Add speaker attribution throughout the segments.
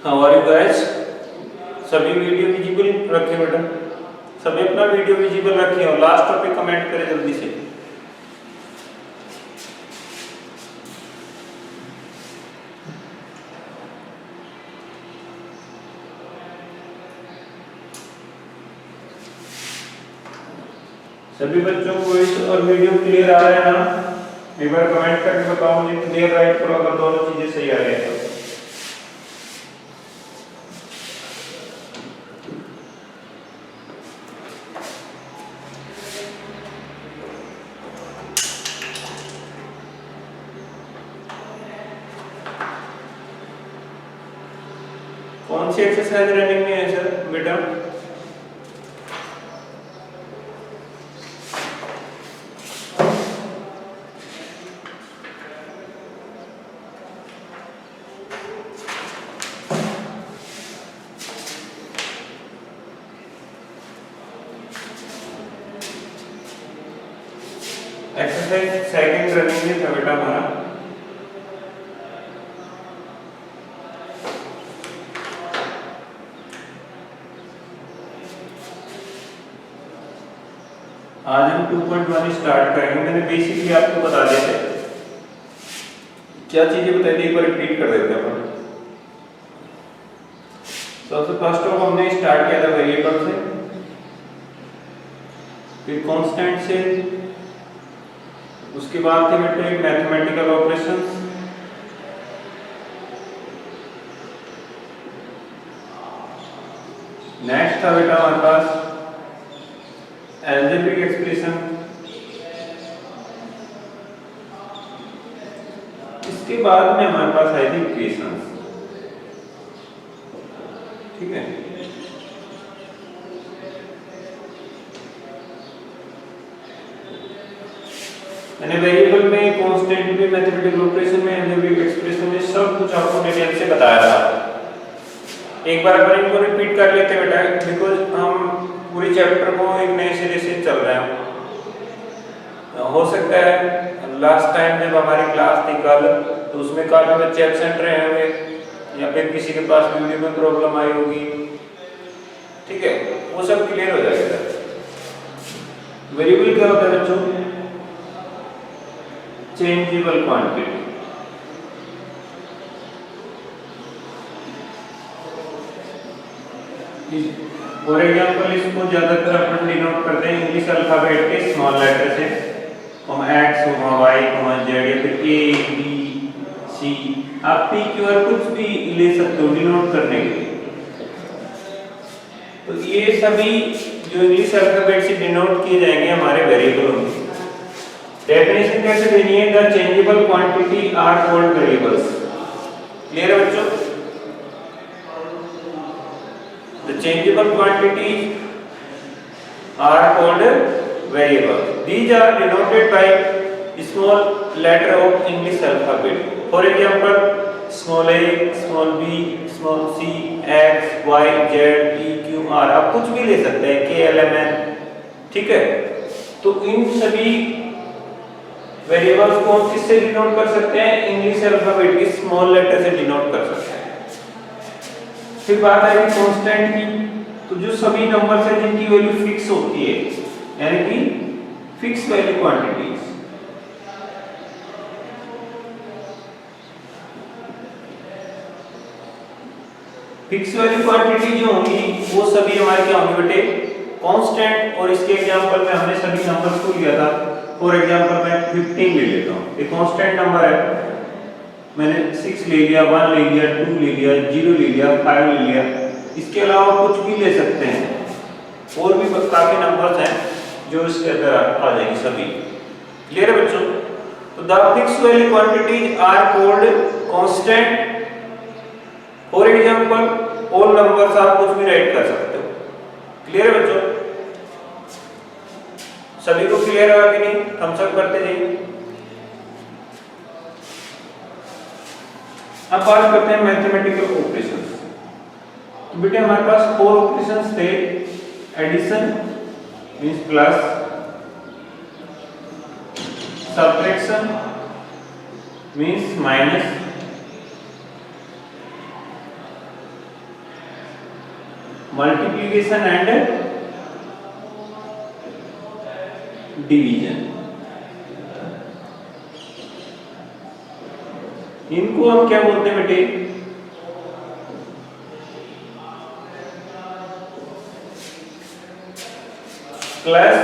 Speaker 1: How are you guys? सभी video visible रखें बेटा, सभी अपना वीडियो विजिबल रखें और लास्ट टॉपिक कमेंट करें जल्दी से। सभी बच्चों को वॉइस और वीडियो क्लियर आ रहा है ना? एक बार कमेंट करके बताओ मुझे क्लियर राइट करो अगर दोनों चीजें सही आ रही है तो। कौन सी एक्सरसाइज रनिंग में है सर बेटा? एक्सरसाइज सेकंड रनिंग में था बेटा हमारा। आज हम 2.1 स्टार्ट करेंगे। मैंने बेसिकली आपको बता दिया था, क्या चीजें बताई थी, एक बार रिपीट कर देते हैं अपन। सबसे फर्स्ट ऑफ हमने स्टार्ट किया था वेरिएबल से, फिर कांस्टेंट से, उसके बाद थे बेटे मैथमेटिकल ऑपरेशंस, नेक्स्ट था बेटा हमारे पास अलजेब्रिक एक्सप्रेशन, इसके बाद में हमारे पास आई थी इक्वेशंस। ठीक है, मैंने वेरिएबल में, कांस्टेंट में, मैथमेटिकल ऑपरेशन में, अलजेब्रिक एक्सप्रेशन में सब कुछ आपको डिटेल से बताया था। एक बार अपन इनको रिपीट कर लेते हैं बेटा, बिकॉज हम पूरे चैप्टर को एक नए सिरे से चल रहे हैं। हो सकता है लास्ट टाइम जब हमारी क्लास थी कल, तो उसमें काफी बच्चे एब्सेंट रहे होंगे या फिर किसी के पास वीडियो में प्रॉब्लम आई होगी। ठीक है, वो सब क्लियर हो जाएगा। वेरिएबल क्या होता है बच्चों? Changeable quantity. फॉर एग्जांपल इसको ज्यादातर अपन डिनोट करते हैं इंग्लिश अल्फाबेट के स्मॉल लेटर से, एक्स, वाई, जेड या फिर ए, बी, सी। आप पी, क्यू, आर कुछ भी ले सकते हो डिनोट करने के लिए। तो ये सभी जो इंग्लिश अल्फाबेट से डिनोट किए जाएंगे हमारे वेरिएबल होंगे। डेफिनेशन कैसे देनी है? The changeable quantity are called variables. Clear है बच्चों? The changeable quantities are called variables. These are denoted by small letter of English alphabet. For example, small a, small b, small c, x, y, z, p, q, r। आप कुछ भी ले सकते हैं, k, l, m, n। ठीक है, तो इन सभी वेरिएबल्स को किससे डिनोट कर सकते हैं? इंग्लिश अल्फाबेट के स्मॉल लेटर से डिनोट कर सकते हैं। फिर बात आएगी कांस्टेंट की, तो जो सभी नंबर्स हैं जिनकी वैल्यू फिक्स होती है, यानी कि fix value quantities. Fix value quantity जो होंगी वो सभी हमारे क्या होंगे बेटे? कांस्टेंट। और इसके एग्जांपल में हमने सभी नंबर्स को लिया था। फॉर एग्जांपल मैं 15 ले लेता हूँ, ये कांस्टेंट नंबर है। मैंने 6 ले लिया, 1 ले लिया, 2 ले लिया, 0 ले लिया, 5 ले लिया। इसके अलावा कुछ भी ले सकते हैं। और भी काफी नंबर्स हैं जो इसके अंदर आ जाएंगे सभी। क्लियर है बच्चों? तो the fix value quantities are called constant. For example all numbers आप कुछ भी राइट कर सकते हो। क्लियर है बच्चों? सभी को क्लियर है कि नहीं? थम्स अप करते जाइए। अब बात करते हैं मैथमेटिकल ऑपरेशंस। तो बेटे हमारे पास 4 ऑपरेशंस थे। Addition means plus, subtraction means minus, multiplication and division. इनको हम क्या बोलते हैं बेटे? Plus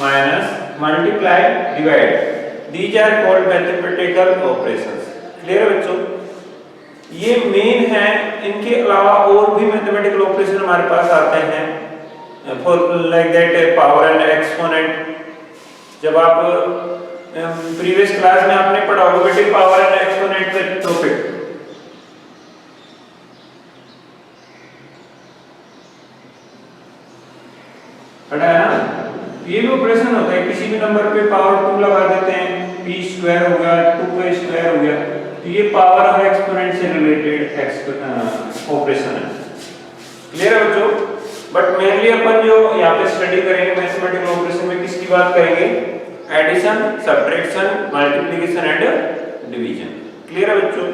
Speaker 1: minus multiply divide, these are called mathematical operations. Clear है बच्चों? ये मेन है, इनके अलावा और भी मैथमेटिकल ऑपरेशन हमारे पास आते हैं for like that power and exponent. जब आप प्रीवियस क्लास में आपने पढ़ा होगा बेटे पावर एंड एक्सपोनेंट में टॉपिक, पढ़ा है ना? ये भी ऑपरेशन होता है, किसी भी नंबर पे पावर 2 लगा देते हैं, p स्क्वायर हो गया, 2 का स्क्वायर हो गया, तो ये पावर और एक्सपोनेंट से रिलेटेड ऑपरेशन है। क्लियर है बच्चों? बट मेनली अपन जो यहाँ पे स्टडी करेंगे मैथमेटिकल ऑपरेशन में किसकी बात करेंगे? Addition, subtraction, multiplication and division. Clear है बच्चों?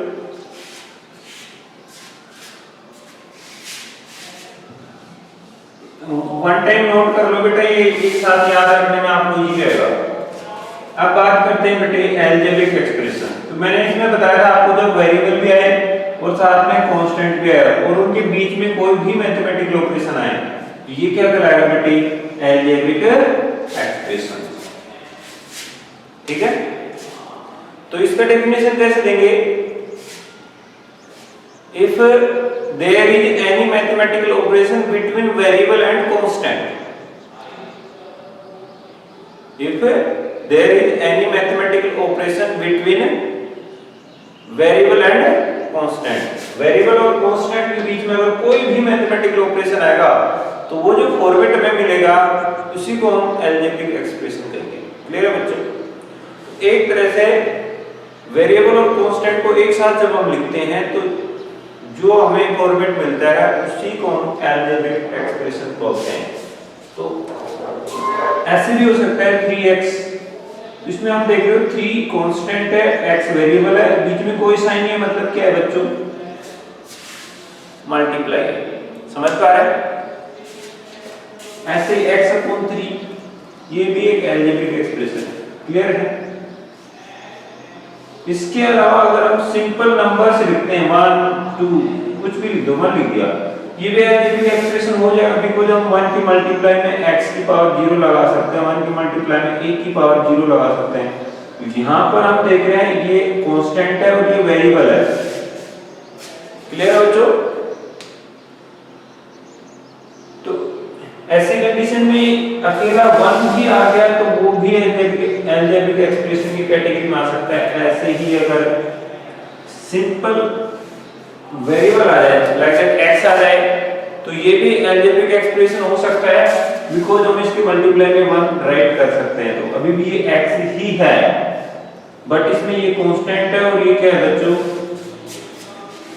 Speaker 1: वन टाइम नोट कर लो बेटा, ये एक साथ याद रखने में आपको इजी रहेगा। अब बात करते हैं बेटे अलजेब्रिक एक्सप्रेशन। तो मैंने इसमें बताया था आपको जब वेरिएबल भी आए और साथ में कांस्टेंट भी आया और उनके बीच में कोई भी मैथमेटिकल ऑपरेशन आए तो ये क्या कहलाएगा बेटे? Algebraic expression. ठीक है? तो इसका डेफिनेशन कैसे देंगे? If there is any mathematical operation between variable and constant, if there is any mathematical operation between variable and constant, variable और constant के बीच में अगर कोई भी mathematical operation आएगा तो वो जो फॉर्मेट में मिलेगा उसी को हम algebraic expression कहेंगे। क्लियर है बच्चों? एक तरह से वेरिएबल और कांस्टेंट को एक साथ जब हम लिखते हैं तो जो हमें फॉर्मेट मिलता है उसी को हम अलजेब्रिक एक्सप्रेशन बोलते हैं। तो ऐसे भी हो सकता है 3x, इसमें हम देख रहे हो 3 कांस्टेंट है, x वेरिएबल है, बीच में कोई साइन नहीं है, मतलब क्या है बच्चों? मल्टीप्लाई है। समझ पा रहे हैं? ऐसे ही x/3 ये भी एक अलजेब्रिक एक्सप्रेशन है। क्लियर है? इसके अलावा अगर हम सिंपल नंबर से लिखते हैं 1 2 कुछ भी लिख दो, 1 लिख दिया, ये भी अलजेब्रिक एक्सप्रेशन हो जाएगा बिकॉज़ हम 1 की मल्टीप्लाई में x की पावर 0 लगा सकते हैं, 1 की मल्टीप्लाई में a की पावर 0 लगा सकते हैं। यहां पर हम देख रहे हैं ये कांस्टेंट है और ये वेरिएबल है। क्लियर है बच्चों? तो ऐसे कंडीशन में अकेला 1 भी आ गया तो वो भी अलजेब्रिक एक्सप्रेशन की कैटेगरी में आ सकता है। ऐसे ही अगर सिंपल वेरिएबल आ जाए लाइक x आ जाए तो ये भी अलजेब्रिक एक्सप्रेशन हो सकता है बिकॉज़ हम इसके मल्टीप्लाई में 1 राइट कर सकते हैं। तो अभी भी ये x ही है बट इसमें ये कांस्टेंट है और ये क्या है बच्चों?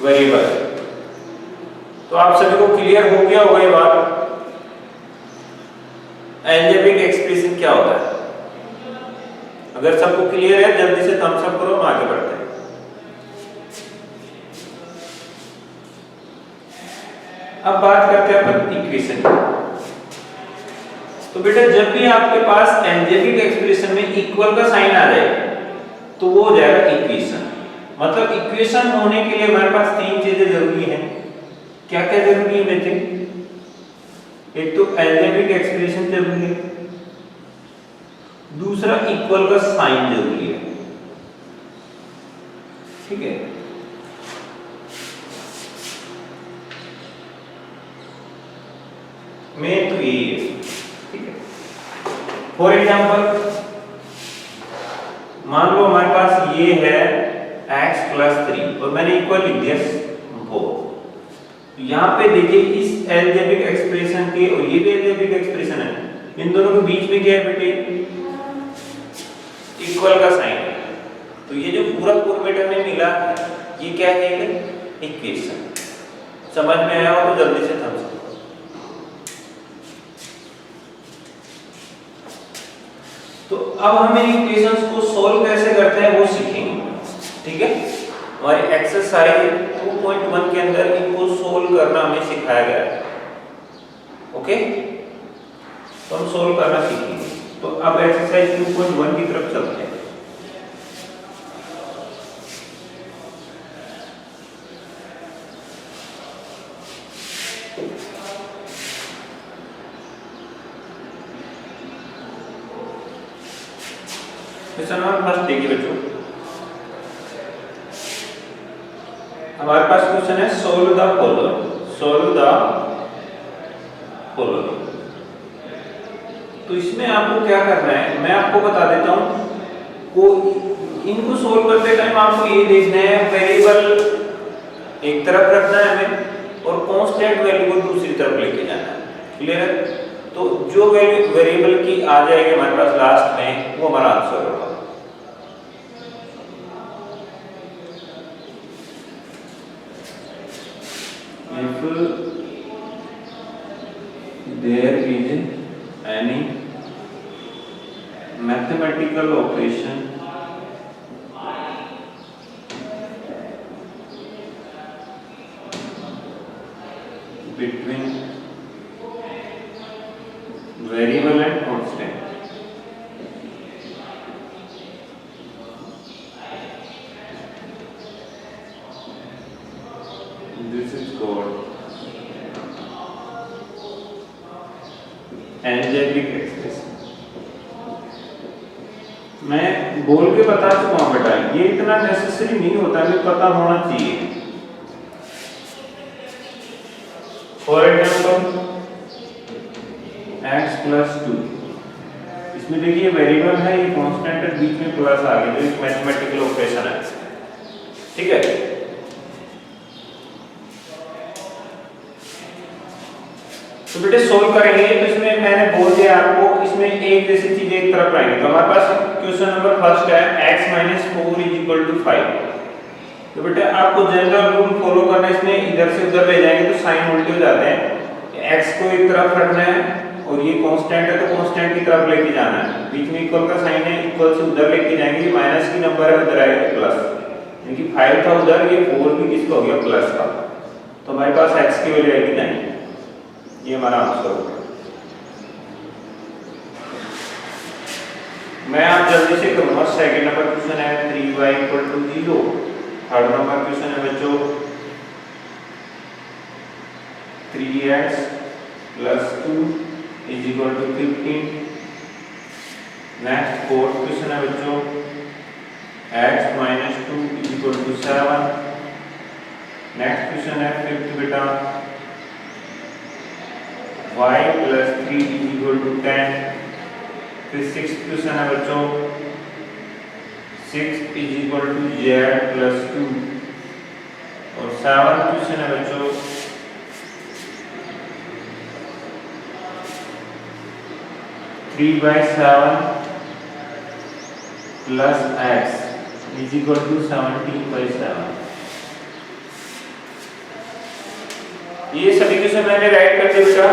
Speaker 1: वेरिएबल। तो आप सभी को क्लियर हो गया होगा ये बात अलजेब्रिक एक्सप्रेशन क्या होता है? अगर सबको क्लियर है जल्दी से थम्स अप करो, हम आगे बढ़ते हैं। अब बात करते हैं अपन इक्वेशन की। तो बेटा जब भी आपके पास अलजेब्रिक एक्सप्रेशन में इक्वल का साइन आ जाए तो वो हो जाएगा इक्वेशन। मतलब इक्वेशन होने के लिए हमारे पास 3 चीजें जरूरी हैं। क्या क्या जरूरी है बेटे? एक तो अलजेब्रिक एक्सप्रेशन जरूरी है, दूसरा इक्वल का साइन जरूरी है। ठीक है? मेन तो यही है। ठीक है? फॉर एग्जांपल मान लो हमारे पास ये है x + 3 और मैंने इक्वल लिख दिया 4। यहाँ पे देखिए इस अलजेब्रिक एक्सप्रेशन के और ये भी अलजेब्रिक एक्सप्रेशन है, इन दोनों के बीच में क्या है बेटे? इक्वल का साइन है। तो ये जो पूरा फॉर्मेट हमें मिला ये क्या है? इक्वेशन। समझ में आया हो तो जल्दी से थम्स अप। तो अब हम इन इक्वेशंस को सॉल्व कैसे करते हैं वो सीखेंगे। ठीक है? हमारी एक्सरसाइज 2.1 के अंदर इनको सोल्व करना हमें सिखाया गया है। ओके, तो हम सोल्व करना सीखेंगे। तो अब एक्सरसाइज 2.1 की तरफ चलते हैं। क्वेश्चन नंबर फर्स्ट देखिए बच्चों, हमारे पास क्वेश्चन है सोल्व द फॉलोइंग। तो इसमें आपको क्या करना है, मैं आपको बता देता हूं। को इनको सोल्व करते टाइम आपको ये देखना है, वेरिएबल एक तरफ रखना है हमें और कांस्टेंट वैल्यू को दूसरी तरफ लेके जाना है। क्लियर है? तो जो वैल्यू वेरिएबल की आ जाएगी हमारे पास लास्ट में, वो हमारा आंसर होगा। If there is any mathematical operation between variable and constant, this is called algebraic expression। मैं बोल के बता चुका हूं बेटा, ये इतना नेसेसरी नहीं होता, हमें पता होना चाहिए। फॉर एग्जाम्पल x प्लस 2, इसमें देखिए वेरिएबल है, ये कांस्टेंट है, बीच में प्लस आ गया, जो एक मैथमेटिकल ऑपरेशन है। ठीक है, तो बेटे सोल्व करेंगे। तो इसमें मैंने बोल दिया आपको, इसमें एक जैसी चीजें एक तरफ आएंगी। तो हमारे पास क्वेश्चन नंबर फर्स्ट है x - 4 = 5। तो बेटे आपको जनरल रूल फॉलो करना है, इसमें इधर से उधर ले जाएंगे तो साइन उल्टे हो जाते हैं। x को एक तरफ रखना है और ये कांस्टेंट है तो कांस्टेंट की तरफ लेके जाना है। बीच में इक्वल का साइन है, इक्वल से उधर लेके जाएंगे, ये माइनस की नंबर है, उधर आएगा प्लस, क्योंकि 5 था उधर, ये 4 भी किसका हो गया, प्लस का। तो हमारे पास x की वैल्यू आएगी 9, ये हमारा आंसर होगा। मैं आप जल्दी से करूंगा। सेकंड नंबर क्वेश्चन है 3y = 0। थर्ड नंबर क्वेश्चन है बच्चों 3x + 2 = 15। नेक्स्ट फोर्थ क्वेश्चन है बच्चों x - 2 = 7। नेक्स्ट क्वेश्चन है फिफ्थ बेटा y + 3 = 10। फिर सिक्स्थ क्वेश्चन है बच्चों 6 = z + 2। और सेवंथ क्वेश्चन है बच्चों 3/7 + x = 17/7। ये सभी क्वेश्चन मैंने राइट कर दिए बेटा।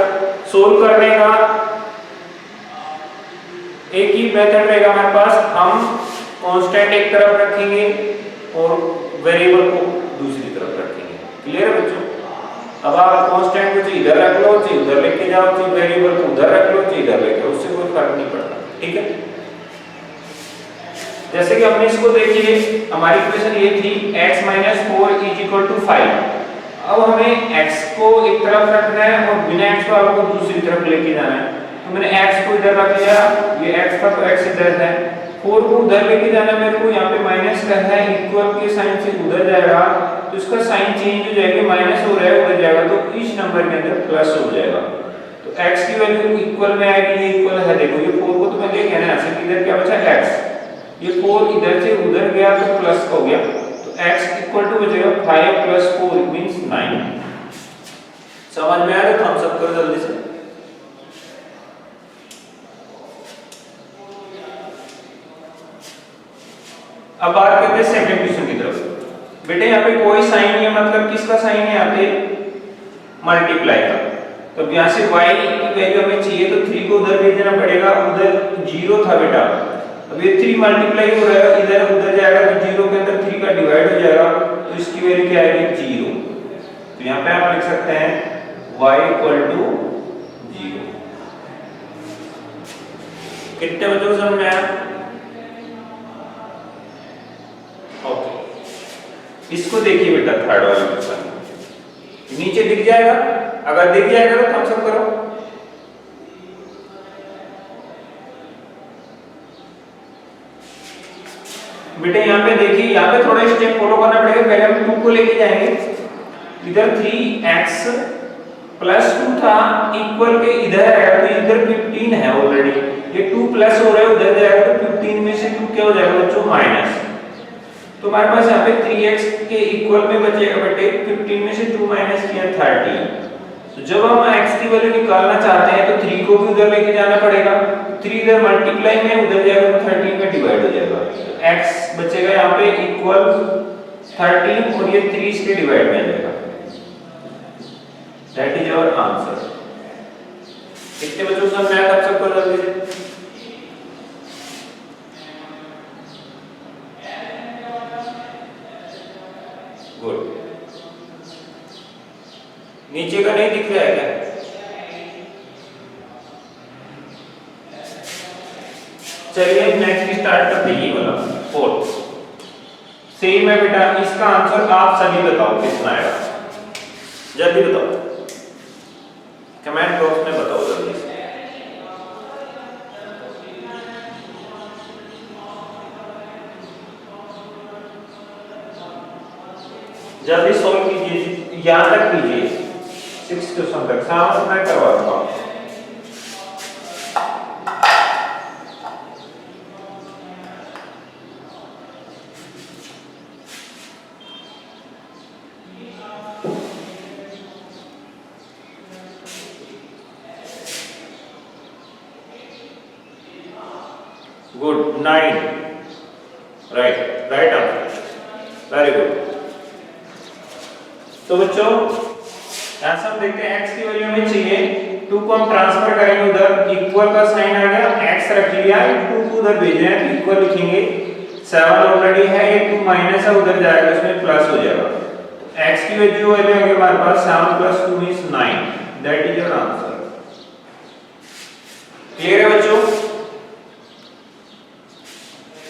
Speaker 1: सोल्व करने का एक ही मेथड रहेगा हमारे पास, हम कांस्टेंट एक तरफ रखेंगे और वेरिएबल को दूसरी तरफ रखेंगे। क्लियर है बच्चों? अब आप कांस्टेंट को इधर रख लो, चाहे उधर लेके जाओ, चाहे वेरिएबल को उधर रख लो, चाहे इधर लेके, उससे कोई फर्क नहीं पड़ता। ठीक है, जैसे कि हमने इसको देखिए, हमारी इक्वेशन ये थी x - 4 = 5। अब हमें x को एक तरफ रखना है और बिना x वालों को दूसरी तरफ लेके जाना है। तो मैंने x को इधर रख लिया, ये x था तो x इधर है, 4 को उधर लेके जाना है मेरे को, यहाँ पे माइनस करना है, इक्वल के साइन से उधर जाएगा तो इसका साइन चेंज हो जाएगा, माइनस हो रहा है उधर जाएगा तो इस नंबर के अंदर प्लस हो जाएगा। तो x की वैल्यू इक्वल में आएगी, ये इक्वल है, देखो ये 4 को तो मैं लेके आना है, इधर क्या बचा x, ये 4 इधर से उधर गया तो प्लस हो गया, तो x = बचेगा 5 + 4 मींस 9। समझ में आ रहा है? तो हम सब करो जल्दी से। अब बात करते हैं सेकंड क्वेश्चन की तरफ। बेटे यहाँ पे कोई साइन नहीं है, मतलब किसका साइन है, यहाँ पे मल्टीप्लाई का। तो यहाँ से y की वैल्यू हमें चाहिए तो 3 को उधर भेज देना पड़ेगा, उधर 0 था बेटा, अब ये 3 मल्टीप्लाई हो रहा है, इधर उधर जाएगा तो 0 के अंदर 3 का डिवाइड हो जाएगा, तो इसकी वैल्यू क्या आएगी 0। तो यहाँ पे आप लिख सकते हैं y = 0। कितने बच्चों को समझ में आया? ओके, इसको देखिए बेटा, थर्ड वाला क्वेश्चन नीचे दिख जाएगा, अगर दिख जाएगा तो थम्स अप करो। बेटे यहाँ पे देखिए, यहाँ पे थोड़ा स्टेप फॉलो करना पड़ेगा। पहले हम 2 को लेके जाएंगे, इधर 3x प्लस 2 था इक्वल के इधर आएगा तो इधर 15 है ऑलरेडी, ये 2 प्लस हो रहा है उधर जाएगा तो 15 में से 2 क्या हो जाएगा बच्चों? माइनस। तो हमारे पास यहाँ पे 3x के इक्वल में बचेगा बेटे 15 में से 2 माइनस किया 30। तो जब हम x की वैल्यू निकालना चाहते हैं तो 3 को भी उधर लेके जाना पड़ेगा, 3 इधर मल्टीप्लाई में उधर जाएगा तो 13 में डिवाइड हो जाएगा, तो x बचेगा यहाँ पे इक्वल 13 और ये 3 इसके डिवाइड में आ जाएगा। That is our answer. कितने बच्चों को समझ में आया? तब सबको जल्दी से गुड। नीचे का नहीं दिख रहा है क्या? चलिए नेक्स्ट स्टार्ट करते हैं, ये वाला 4th। सेम है बेटा, इसका आंसर आप सभी बताओ कितना आएगा, जल्दी बताओ, कमेंट बॉक्स में बताओ जल्दी से। जल्दी सॉल्व कीजिए, यहां तक कीजिए 6 क्वेश्चन तक, साथ मैं करवाता हूं। Good, 9 right, right answer, very good. तो बच्चों यहां से हम देखते हैं x की वैल्यू हमें चाहिए, 2 को हम ट्रांसफर करेंगे उधर, इक्वल का साइन आ गया, x रख लिया, 2 को उधर भेज रहे हैं तो इक्वल लिखेंगे, 7 ऑलरेडी है, ये 2 माइनस है उधर जाएगा, इसमें प्लस हो जाएगा। तो x की वैल्यू होगी हमारे पास 7 + 2 = 9, that is your answer. Clear है बच्चों?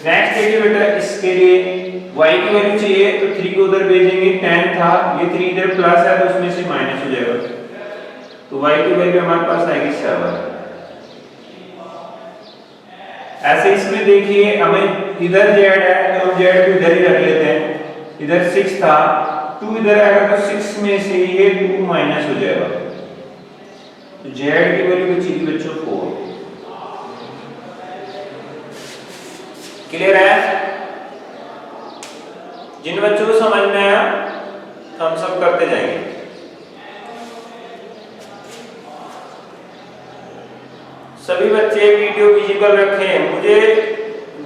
Speaker 1: नेक्स्ट देखिए बेटा, इसके लिए y की वैल्यू चाहिए तो 3 को उधर भेजेंगे, 10 था, ये 3 इधर प्लस है तो उसमें से माइनस हो जाएगा, तो y की वैल्यू हमारे पास आएगी 7। ऐसे इसमें देखिए हमें इधर z है तो हम z को इधर ही रख लेते हैं, इधर 6 था, 2 इधर आएगा तो 6 में से ये 2 माइनस हो जाएगा, तो z की वैल्यू बचेगी बच्चों 4। क्लियर है? जिन बच्चों को समझ में आया हम सब करते जाएंगे। सभी बच्चे वीडियो विजिबल रखें, मुझे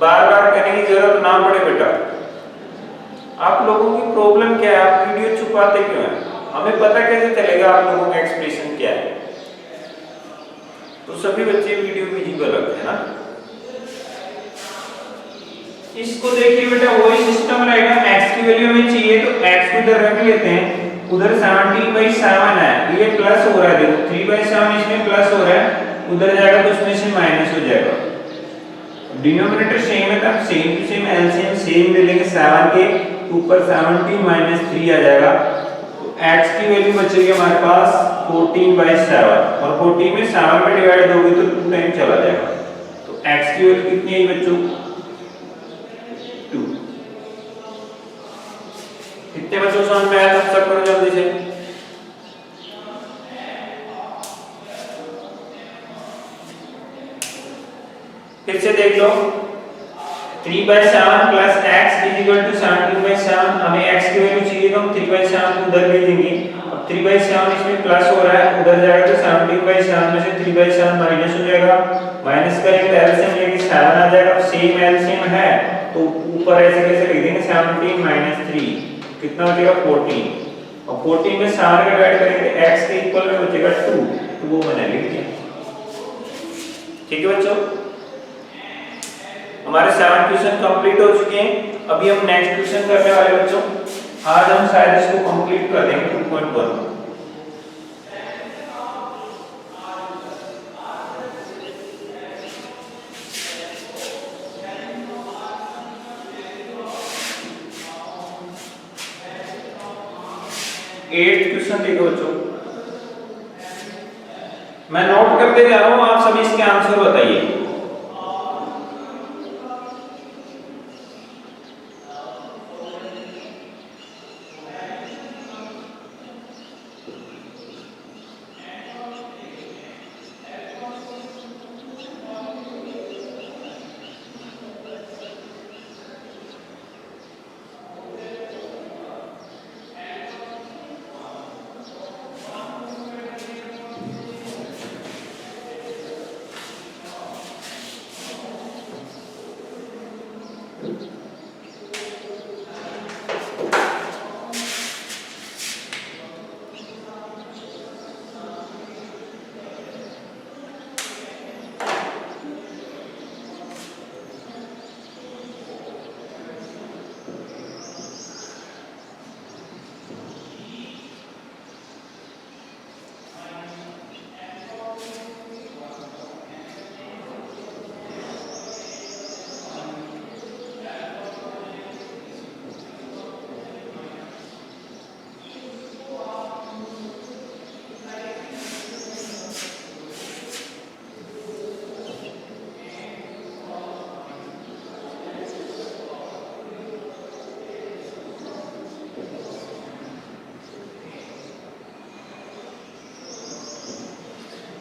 Speaker 1: बार बार करने की जरूरत ना पड़े बेटा। आप लोगों की प्रॉब्लम क्या है, आप वीडियो छुपाते क्यों हैं? हमें पता कैसे चलेगा आप लोगों का एक्सप्रेशन क्या है? तो सभी बच्चे वीडियो विजिबल रखें ना। इसको देखिए बेटा, वही सिस्टम रहेगा, x की वैल्यू हमें चाहिए तो x को इधर रख लेते हैं, उधर 17/7 है, ये प्लस हो रहा है, देखो 3/7 इसमें प्लस हो रहा है, उधर जाएगा तो उसमें से माइनस हो जाएगा। डिनोमिनेटर सेम है तब same to same LCM same ले लेंगे, 7 के ऊपर 17 - 3 आ जाएगा, तो x की वैल्यू बचेगी हमारे पास 14/7, और 14 में 7 में डिवाइड दोगे तो 2 टाइम चला जाएगा, तो x की वैल्यू कितनी है बच्चों? 2। कितने बच्चों समझ में आया? तब तक करो जल्दी से। फिर से देख लो, 3/7 + x = 17/7, हमें x की वैल्यू चाहिए तो हम 3/7 को उधर भेजेंगे, अब 3/7 इसमें प्लस हो रहा है, उधर जाएगा तो 17/7 में से 3/7 माइनस हो जाएगा, माइनस करेंगे तो एलसीएम लेके 7 आ जाएगा, सेम एलसीएम है तो ऊपर ऐसे कैसे लिख देंगे, 17 - 3 कितना हो जाएगा 14, और 14 में 7 का डिवाइड करेंगे तो x के इक्वल में बचेगा 2, तो वो मैंने लिख दिया। ठीक है बच्चों, हमारे 7 क्वेश्चन कंप्लीट हो चुके हैं, अभी हम नेक्स्ट क्वेश्चन करने वाले बच्चों, आज हम शायद इसको कंप्लीट कर देंगे 2.1। 8th क्वेश्चन देखो बच्चों, मैं नोट करते जा रहा हूं, आप सभी इसके आंसर बताइए।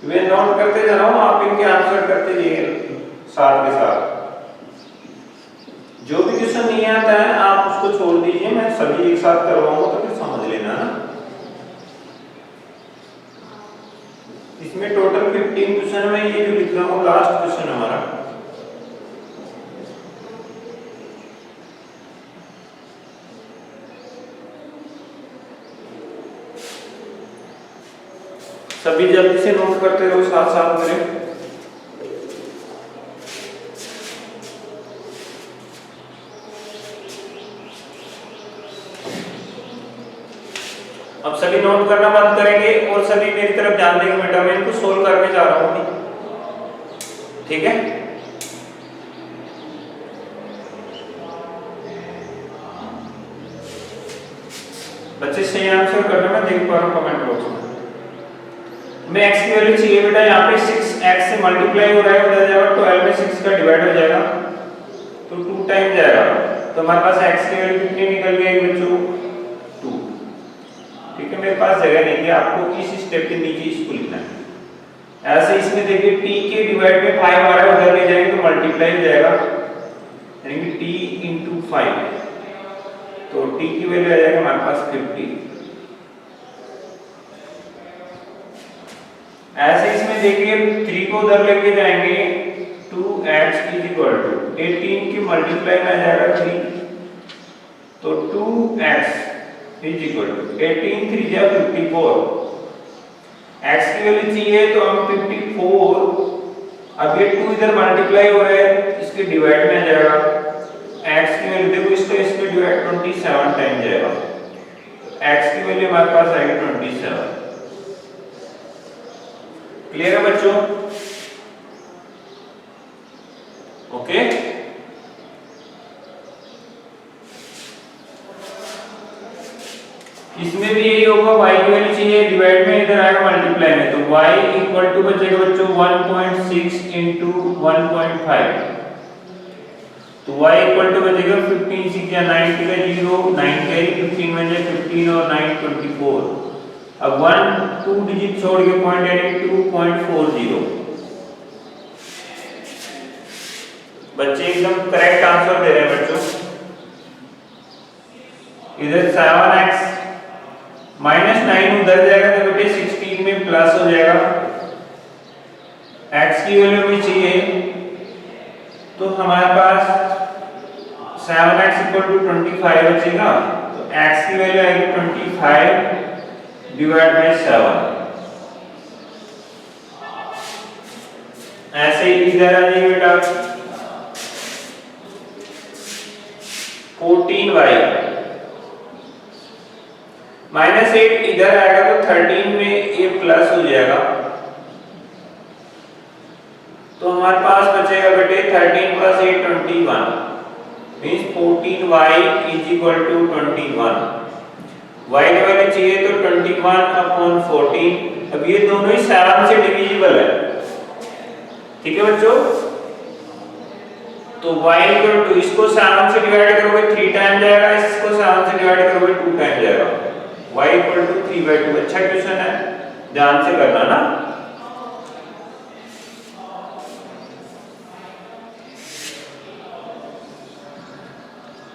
Speaker 1: मैं नोट करते जा रहा हूं, आप इनके आंसर करते जाइए साथ के साथ। जो भी क्वेश्चन नहीं आता है आप उसको छोड़ दीजिए, मैं सभी एक साथ करवाऊंगा तो फिर समझ लेना ना। इसमें टोटल 15 क्वेश्चन में ये जो लिख रहा हूं लास्ट क्वेश्चन हमारा। सभी जल्दी से नोट करते रहो साथ साथ मेरे। अब सभी नोट करना बंद करेंगे और सभी मेरी तरफ ध्यान देंगे बेटा, मैं इनको सोल्व करने जा रहा हूं, ठीक है। बच्चे सही आंसर करना, मैं देख पा रहा हूं कमेंट बॉक्स में। मैं x की वैल्यू चाहिए बेटा, यहाँ पे 6x से मल्टीप्लाई हो रहा है, उधर जाएगा 12 में 6 का डिवाइड हो जाएगा तो 2 टाइम जाएगा, तो हमारे पास x की वैल्यू कितनी निकल गई बच्चों 2। ठीक है, मेरे पास जगह नहीं है, आपको इस स्टेप के नीचे इसको लिखना है। ऐसे इसमें देखिए t के डिवाइड में 5 आ रहा है, उधर ले जाएंगे तो मल्टीप्लाई हो जाएगा, यानी कि t × 5, तो t की वैल्यू आ जाएगा हमारे पास 50। ऐसे इसमें देखिए 3 को उधर लेके जाएंगे, 2x = 18 की मल्टीप्लाई में आ जाएगा 3, तो 2x = 18 3 जा 54। x की वैल्यू चाहिए तो हम 54, अब ये 2 इधर मल्टीप्लाई हो रहा है, इसके डिवाइड में आ जाएगा। x की वैल्यू देखो, इसके डिवाइड 27 टाइम जाएगा, x की वैल्यू हमारे पास आएगी 27। क्लियर है बच्चों? ओके, इसमें भी यही होगा, y की वैल्यू चाहिए, डिवाइड में इधर आएगा मल्टीप्लाई में, तो y = बचेगा बच्चों 1.6 × 1.5, तो y = बचेगा 15 6 या 90 का 0, 9 कैरी 15 में जाए 15 और 9 24। अब 1 2 डिजिट छोड़ के पॉइंट यानी 2.40। बच्चे एकदम करेक्ट आंसर दे रहे हैं बच्चों। इधर 7x -9 उधर जाएगा तो बेटे 16 में प्लस हो जाएगा। x की वैल्यू भी चाहिए, तो हमारे पास 7x = 25 बचेगा, तो x की वैल्यू आएगी 25 डिवाइड बाय 7। ऐसे ही इधर आ जाइए बेटा, 14y -8 इधर आएगा तो 13 में ये प्लस हो जाएगा, तो हमारे पास बचेगा बेटे 13 + 8 21, मींस 14y = 21। y की वैल्यू चाहिए तो 21/14। अब ये दोनों ही 7 से डिविजिबल है, ठीक है बच्चों। तो y इक्वल टू, इसको 7 से डिवाइड करोगे 3 टाइम जाएगा, इसको 7 से डिवाइड करोगे 2 टाइम जाएगा, y इक्वल टू 3/2। अच्छा क्वेश्चन है, ध्यान से करना ना।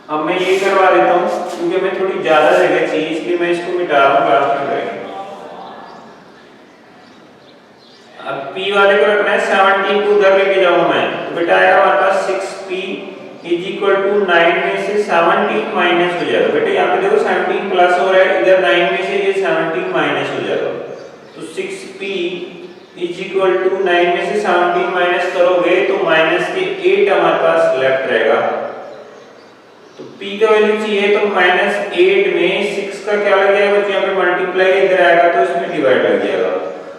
Speaker 1: अब मैं ये करवा देता हूँ क्योंकि मैं थोड़ी ज्यादा जगह चाहिए, इसलिए मैं इसको मिटा रहा हूँ, लास्ट में करेंगे। अब p वाले को रखना है 17 को उधर लेके जाऊंगा मैं, तो बेटा आएगा हमारे पास 6p इज इक्वल टू 9 में से 17 माइनस हो जाएगा। बेटा यहाँ पे देखो 17 प्लस हो रहा है, इधर 9 में से ये 17 माइनस हो जाएगा, तो 6p इज इक्वल टू 9 में से 17 माइनस करोगे तो माइनस के 8 हमारे पास लेफ्ट रहेगा। तो p का वैल्यू चाहिए तो -8 में 6 का क्या लग जाएगा बच्चों, यहाँ पे मल्टीप्लाई इधर आएगा तो इसमें डिवाइड लग जाएगा।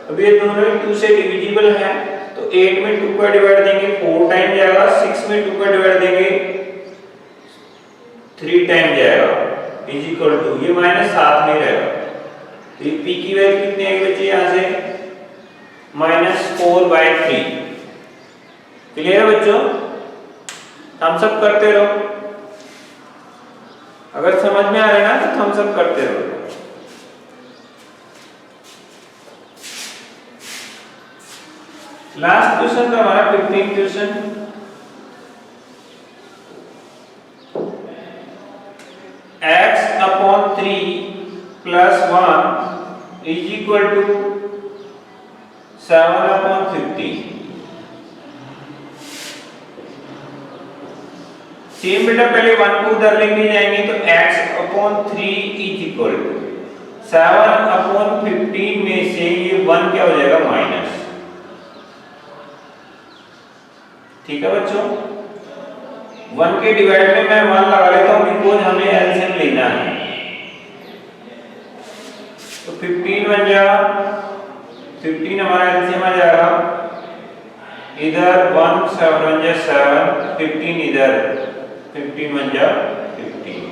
Speaker 1: अब ये दोनों ही 2 से डिविजिबल है, तो 8 में 2 का डिवाइड देंगे 4 टाइम जाएगा, 6 में 2 का डिवाइड देंगे 3 टाइम जाएगा, इज इक्वल टू ये -7 नहीं रहेगा। तो ये p की वैल्यू कितनी आएगी बच्चे यहाँ से -4/3। क्लियर है बच्चों, हम सब करते रहो, अगर समझ में आ रहा है ना तो थम्स अप करते रहो। लास्ट क्वेश्चन था हमारा 15 question. x/3 + 1 is equal to 7/15। Same बेटा पहले 1 को उधर लेके जाएंगे तो x/3 इज इक्वल टू 7/15 में से ये 1 क्या हो जाएगा माइनस। ठीक है बच्चों, 1 के डिवाइड में मैं 1 लगा लेता हूं बिकॉज हमें एलसीएम लेना है। तो 15 बन जाएगा, 15 हमारा एलसीएम आ जाएगा, इधर 1 7 बन जाए 7, 15 इधर 15 बन जा 15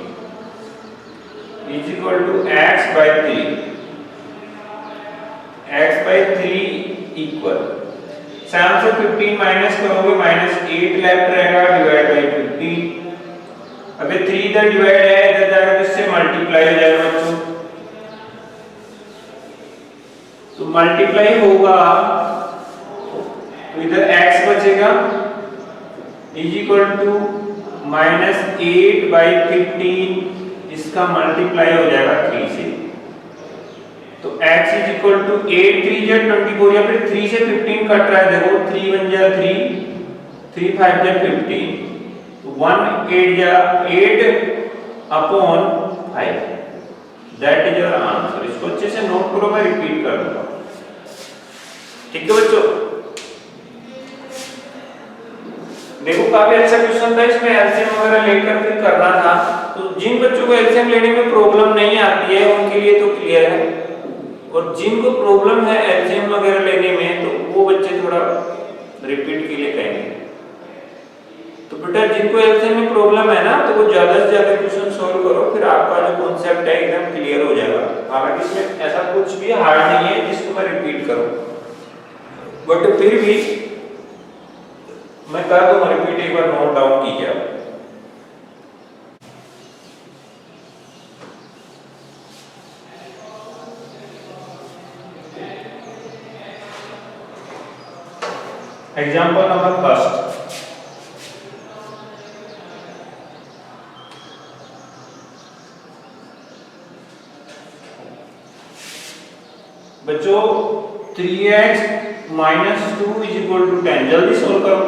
Speaker 1: is equal to x/3। x/3 equal 7 से 15 माइनस करोगे -8 लेफ्ट रहेगा डिवाइड बाय 15। अगर 3 इधर डिवाइड है इधर जाएगा तो इससे मल्टीप्लाई हो जाएगा बच्चों, तो मल्टीप्लाई होगा तो इधर x बचेगा इज इक्वल टू -8/15, इसका मल्टीप्लाई हो जाएगा 3 से, तो x इज इक्वल टू 8 3 जा 24, या फिर 3 से 15 कट रहा है, देखो 3 बन जा 3, 3 5 जा 15, तो 1 8 जा 8/5, दैट इज योर आंसर। इसको अच्छे से नोट करो, मैं रिपीट कर दूंगा, ठीक है बच्चों। देखो काफी अच्छा क्वेश्चन था, इसमें एलसीएम वगैरह लेकर फिर करना था, तो जिन बच्चों को एलसीएम लेने में प्रॉब्लम नहीं आती है उनके लिए तो क्लियर है, और जिनको प्रॉब्लम है एलसीएम वगैरह लेने में तो वो बच्चे थोड़ा रिपीट के लिए कहेंगे। तो बेटा जिनको एलसीएम में प्रॉब्लम है ना तो वो ज्यादा से ज्यादा क्वेश्चन सॉल्व करो, फिर आपका जो कॉन्सेप्ट है एकदम क्लियर हो जाएगा। हालांकि इसमें ऐसा कुछ भी हार्ड नहीं है जिसको मैं रिपीट करूं, बट फिर भी मैं कर दूंगा रिपीट, एक बार नोट डाउन कीजिए आप। एग्जाम्पल नंबर फर्स्ट, बच्चों 3x - 2 इज इक्वल टू 10, जल्दी सोल्व करो।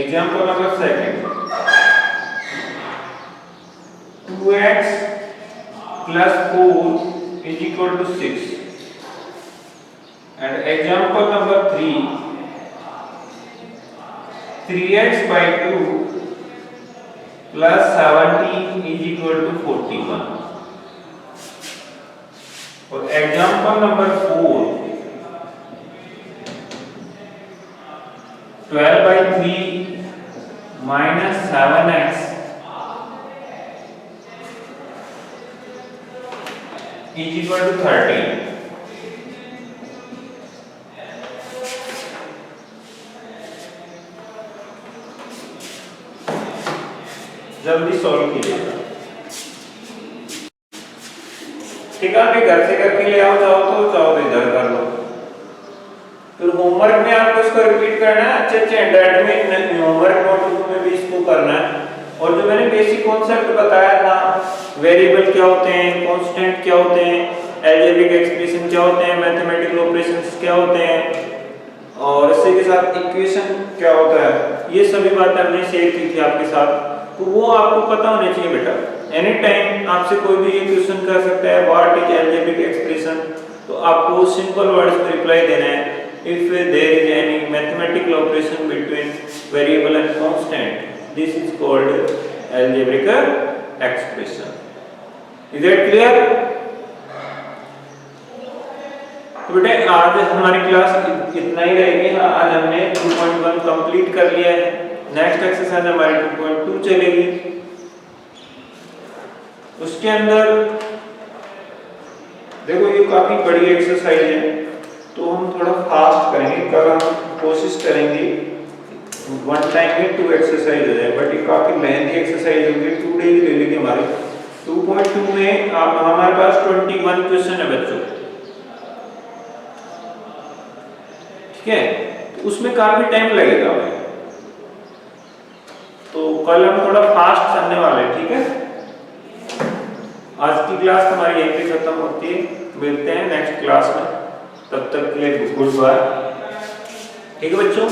Speaker 1: Example number second, 2x + 4 is equal to 6, and example number 3, 3x/2 + 17 is equal to 41, और example number 4, 12/3 - 7x is equal to 13। जल्दी solve कीजिएगा। ठीक है, अभी घर से करके ले आओ, चाहो तो इधर कर लो। फिर होमवर्क में आपको इसको रिपीट करना है अच्छे अच्छे हैंडराइट में, होमवर्क नोटबुक में भी इसको करना है। और जो मैंने बेसिक कॉन्सेप्ट बताया था, वेरिएबल क्या होते हैं, कांस्टेंट क्या होते हैं, अलजेब्रिक एक्सप्रेशन क्या होते हैं, मैथमेटिकल ऑपरेशंस क्या होते हैं, और इसी के साथ इक्वेशन क्या होता है, ये सभी बातें हमने शेयर की थी आपके साथ। तो वो आपको पता होने चाहिए बेटा। एनी टाइम आपसे कोई भी ये क्वेश्चन कर सकता है, व्हाट इज अलजेब्रिक एक्सप्रेशन, तो आपको सिंपल वर्ड्स में रिप्लाई देना है, if there is any mathematical operation between variable and constant, this is called algebraic expression. Is that clear? तो बेटे आज हमारी क्लास इतना ही रहेगी। आज हमने 2.1 कंप्लीट कर लिया है। नेक्स्ट एक्सरसाइज हमारी 2.2 चलेगी। उसके अंदर देखो ये काफी बड़ी एक्सरसाइज है, तो हम थोड़ा फास्ट करेंगे। कल हम कोशिश करेंगे वन टाइम में 2 एक्सरसाइज हो जाए, बट ये काफी लेंथी एक्सरसाइज होगी, 2 डे की ले लेंगे हमारे। 2.2 में हमारे पास 21 क्वेश्चन है बच्चों, ठीक है, तो उसमें काफी टाइम लगेगा हमें, तो कल हम थोड़ा फास्ट चलने वाले हैं, ठीक है। आज की क्लास हमारी यहीं पे खत्म होती है, मिलते हैं नेक्स्ट क्लास में, तब तक के लिए गुड बाय, ठीक है बच्चों।